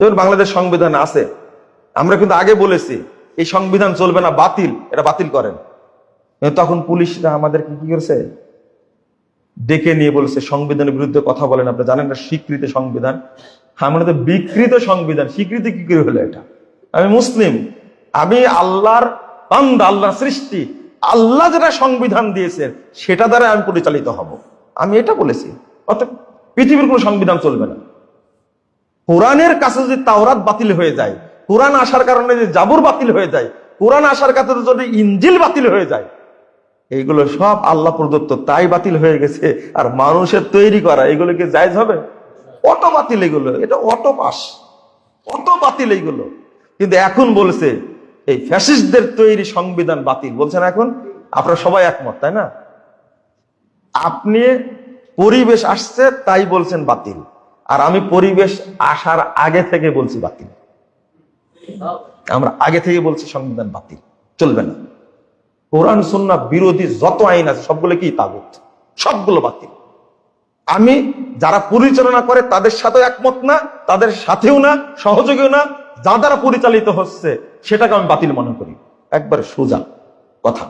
যেমন বাংলাদেশ সংবিধান আছে, আমরা কিন্তু আগে বলেছি এই সংবিধান চলবে না, বাতিল, এটা বাতিল করেন। তখন পুলিশরা আমাদেরকে কি করেছে, ডেকে নিয়ে বলেছে সংবিধানের বিরুদ্ধে কথা বলেন, আপনি জানেন না স্বীকৃত সংবিধান। আমরা তো বিকৃত সংবিধান, স্বীকৃতি কি করে হলো এটা? আমি মুসলিম, আমি আল্লাহর বান্দা, আল্লাহর সৃষ্টি, আল্লাহ যেটা সংবিধান দিয়েছেন সেটা দ্বারা আমি পরিচালিত হব, আমি এটা বলেছি। অর্থাৎ পৃথিবীর কোনো সংবিধান চলবে না। কোরআনের কাছে যদি তাওরাত বাতিল হয়ে যায়, কোরআন আসার কারণে যদি জাবুর বাতিল হয়ে যায়, কোরআন আসার কারণে যদি ইনজিল বাতিল হয়ে যায়, এইগুলো সব আল্লাহ প্রদত্ত, তাই বাতিল হয়ে গেছে। আর মানুষের তৈরি করা এগুলো কি জায়েজ হবে? অটো বাতিল এগুলো, এটা অটো পাস, অটো বাতিল এইগুলো। কিন্তু এখন বলছে এই ফ্যাসিস্টদের তৈরি সংবিধান বাতিল, বলছেন এখন। আপনারা সবাই একমত, তাই না? আপনি পরিবেশ আসছে তাই বলছেন বাতিল, আর আমি পরিবেশ আসার আগে থেকে বলছি বাতিল। আমরা আগে থেকে বলছি সংবিধান বাতিল, চলবে না। কোরআন সুন্নাহ বিরোধী যত আইন আছে সবগুলো কি তাগুত, সবগুলো বাতিল। আমি যারা পরিচালনা করে তাদের সাথে একমত না, তাদের সাথেও না, সহযোগীও না। যা দ্বারা পরিচালিত হচ্ছে সেটাকে আমি বাতিল মনে করি, একবারে সোজা কথা।